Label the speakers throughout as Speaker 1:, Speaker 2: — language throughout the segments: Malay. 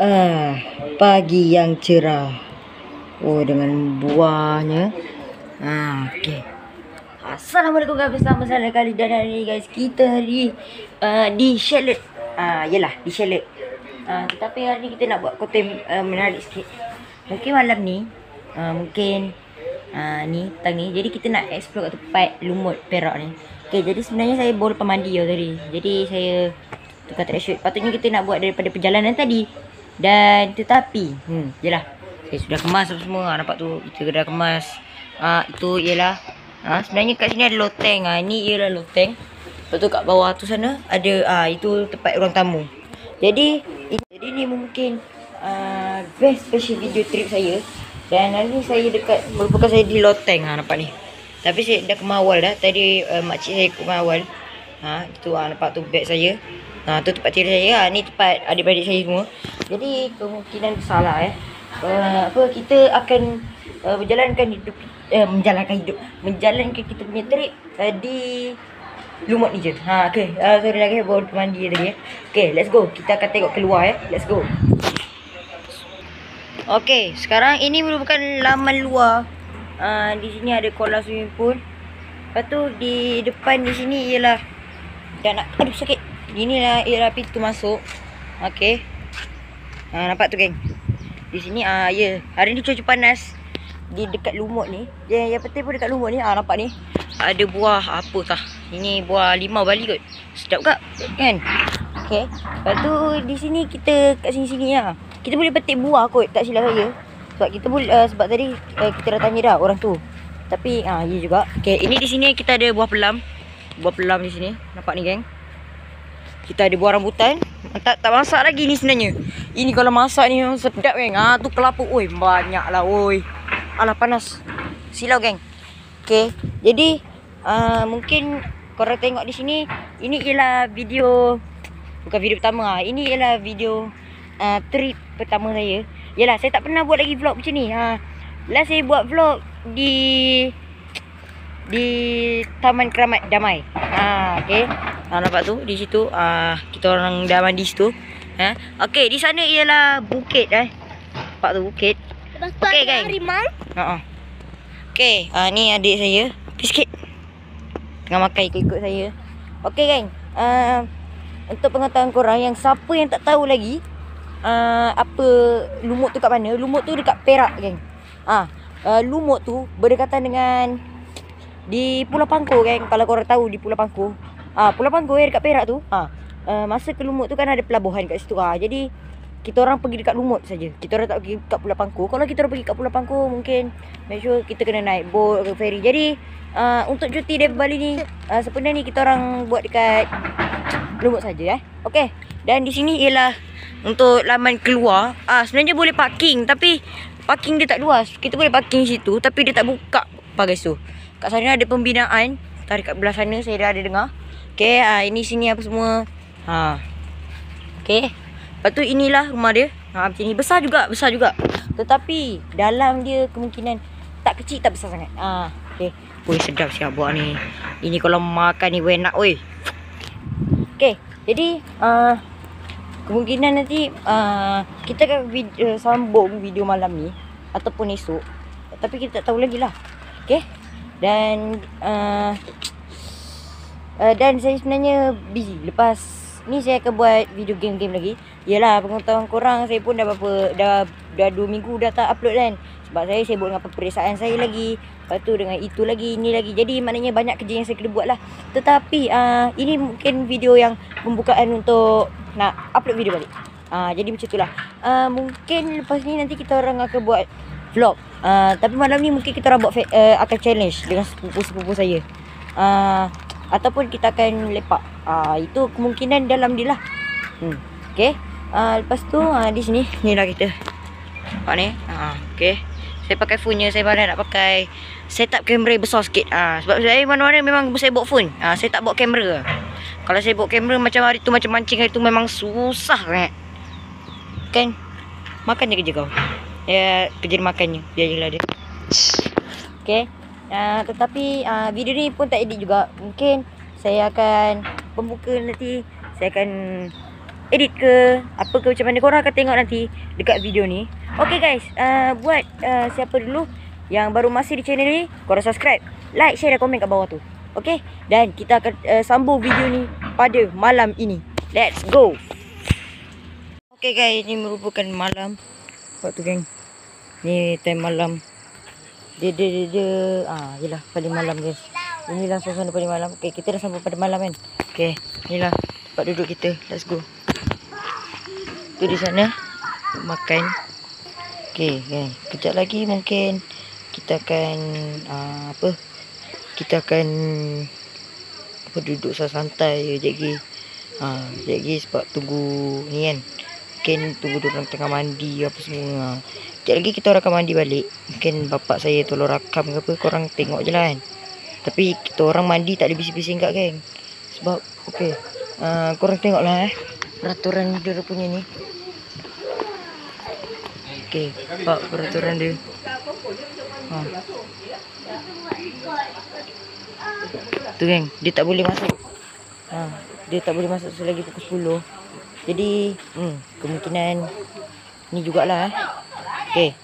Speaker 1: Ah, pagi yang cerah. Oh, dengan buahnya. Okey. Assalamualaikum guys, bersama saya kali dan hari ni guys, kita hari di chalet. Yalah, di chalet. Tetapi hari ni kita nak buat konten menarik sikit. Mungkin malam ni, mungkin ni petang ni. Jadi kita nak explore kat tempat Lumut Perak ni. Okey, jadi sebenarnya saya baru lepas mandi tadi. Jadi saya tukar tracksuit. Patutnya kita nak buat daripada perjalanan tadi. Dan tetapi yelah, saya sudah kemas apa semua. Nampak tu, kita dah kemas. Itu ialah sebenarnya kat sini ada loteng. Ini ialah loteng. Lepas tu kat bawah tu sana ada itu tempat ruang tamu. Jadi ni mungkin best special video trip saya. Dan hari ni saya merupakan saya di loteng. Nampak ni. Tapi saya dah kemawal dah. Tadi makcik saya kemawal. Itu nampak tu beg saya. Tu tempat tidur saya. Ni tempat adik-adik saya semua. Jadi kemungkinan besar lah kita akan menjalankan kita punya trip di Lumut ni je. Okay. Sorry lagi baru mandi tadi. Okay, let's go. Kita akan tengok keluar Let's go. Okay, sekarang ini merupakan laman luar. Di sini ada kolam swimming pool. Lepas tu di depan di sini ialah aduh sakit. Inilah ialah pintu masuk. Okay. Nampak tu geng. Di sini ya. Hari ni cuaca panas di dekat Lumut ni. Yang penting pun dekat Lumut ni nampak ni. Ada buah apa tah. Ini buah limau Bali kot. Sedap tak? Kan? Okay. Lepas tu di sini kita kat sini-sini kita boleh petik buah kot, tak silap saya. Sebab kita boleh sebab tadi kita dah tanya dah orang tu. Tapi ya juga. Okay, ini di sini kita ada buah pelam. Buah pelam di sini. Nampak ni geng. Kita ada buah rambutan. Tak masak lagi ni sebenarnya. Ini kalau masak ni sedap geng. Tu kelapa. Oi, banyak lah oi. Alah panas. Silau geng. Okay. Jadi mungkin korang tengok di sini. Ini ialah video. Bukan video pertama. Ini ialah video trip pertama saya. Yalah, saya tak pernah buat lagi vlog macam ni. Last saya buat vlog di Taman Keramat Damai. Okay. Nampak tu di situ kita orang dah mandi situ. Okey, di sana ialah bukit Nampak tu bukit. Okey guys. Okey, ni adik saya. Sikit. Tengah makan ikut-ikut saya. Okey geng. Untuk pengetahuan korang yang siapa yang tak tahu lagi apa Lumut tu kat mana? Lumut tu dekat Perak geng. Lumut tu berdekatan dengan di Pulau Pangkor geng. Kalau korang tahu di Pulau Pangkor. Pulau Pangkor dekat Perak tu. Masa ke Lumut tu kan ada pelabuhan kat situ. Jadi kita orang pergi dekat Lumut saja. Kita orang tak pergi kat Pulau Pangkor. Kalau kita orang pergi kat Pulau Pangkor, mungkin make sure kita kena naik boat ke ferry. Jadi untuk cuti dari Bali ni sebenarnya ni kita orang buat dekat Lumut saja Okey. Dan di sini ialah untuk laman keluar. Sebenarnya boleh parking, tapi parking dia tak luas. Kita boleh parking situ, tapi dia tak buka guys tu. Kat sana ada pembinaan. Tarik kat belah sana saya dah ada dengar. Okey, ini sini apa semua. Okey. Lepas tu inilah rumah dia. Macam ni besar juga. Tetapi dalam dia kemungkinan tak kecil, tak besar sangat. Okey. Oi, sedap siap buat ni. Ini kalau makan ni enak oi. Okey. Jadi kemungkinan nanti kita akan sambung video malam ni ataupun esok. Tapi kita tak tahu lagi lah. Okey. Dan saya sebenarnya busy. Lepas ni saya akan buat video game-game lagi. Yalah, pengetahuan korang, saya pun dah 2 minggu dah tak upload kan. Sebab saya sibuk dengan peperiksaan saya lagi. Lepas tu dengan itu lagi, ini lagi. Jadi maknanya banyak kerja yang saya kena buat lah. Tetapi ini mungkin video yang pembukaan untuk nak upload video balik. Jadi macam itulah. Mungkin lepas ni nanti kita orang akan buat vlog. Tapi malam ni mungkin kita orang buat akan challenge dengan sepupu-sepupu saya. Ataupun kita akan lepak. Itu kemungkinan dalam dia lah. Okay. Lepas tu di sini ni lah kita. Nampak ni. Okay. Saya pakai phone-nya. Saya malah nak pakai setup kamera besar sikit. Sebab saya mana-mana memang saya bawa phone. Saya tak bawa kamera. Kalau saya bawa kamera macam hari tu, macam mancing hari tu, memang susah kan. Makan je kerja kau. Ya, kerja makannya. Biarlah dia. Okay. Tetapi video ni pun tak edit juga. Mungkin saya akan pembuka nanti. Saya akan edit ke apa ke macam mana, korang akan tengok nanti dekat video ni. Okay guys, buat siapa dulu yang baru masih di channel ni, korang subscribe, like, share dan komen kat bawah tu. Okay, dan kita akan sambung video ni pada malam ini. Let's go. Okay guys, ni merupakan malam. Buat tu geng, ni time malam. Dia yelah paling malam guys. Inilah suasana paling malam. Okay, kita dah sampai pada malam kan. Okay, inilah tempat duduk kita. Let's go. Tu di sana makan. Okay, kejap lagi mungkin kita akan kita akan duduk santai je lagi. Lagi sebab tunggu ni kan. Mungkin tunggu diorang tengah mandi apa semua. Sekejap lagi kita orang akan mandi balik. Mungkin bapak saya tolong rakam ke apa, korang tengok je lah kan. Tapi kita orang mandi tak ada bising-bising kat geng. Sebab okay, korang tengok lah peraturan dia punya ni. Okay, nampak peraturan dia. Tu geng, dia tak boleh masuk. Dia tak boleh masuk selagi pukul 10. Jadi kemungkinan ni jugalah Okay.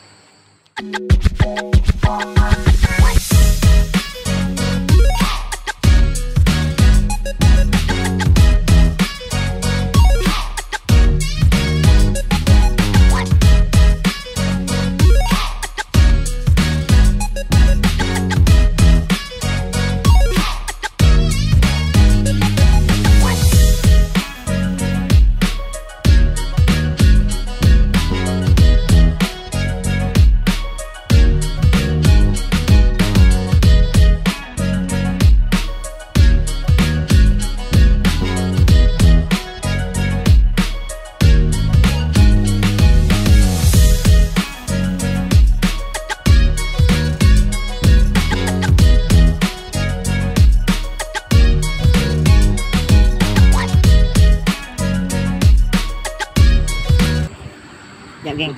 Speaker 1: Geng.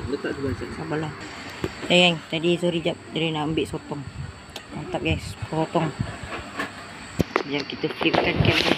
Speaker 2: Letak dulu asatnya.
Speaker 1: Sabarlah. Geng, tadi sorry jap, dia nak ambil sotong. Mantap guys, potong. Sekejap kita flipkan kamera.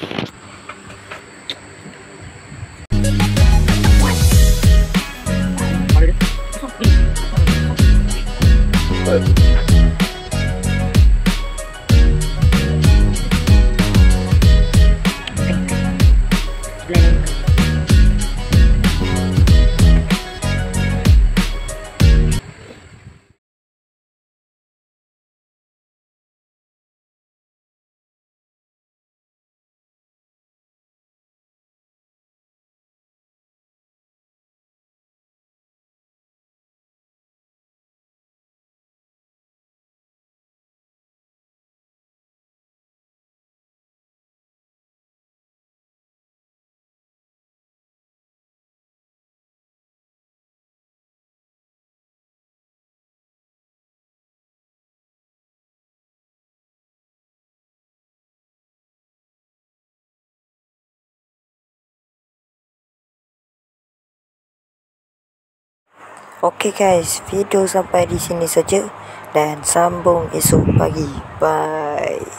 Speaker 1: Okay guys, video sampai di sini saja dan sambung esok pagi. Bye.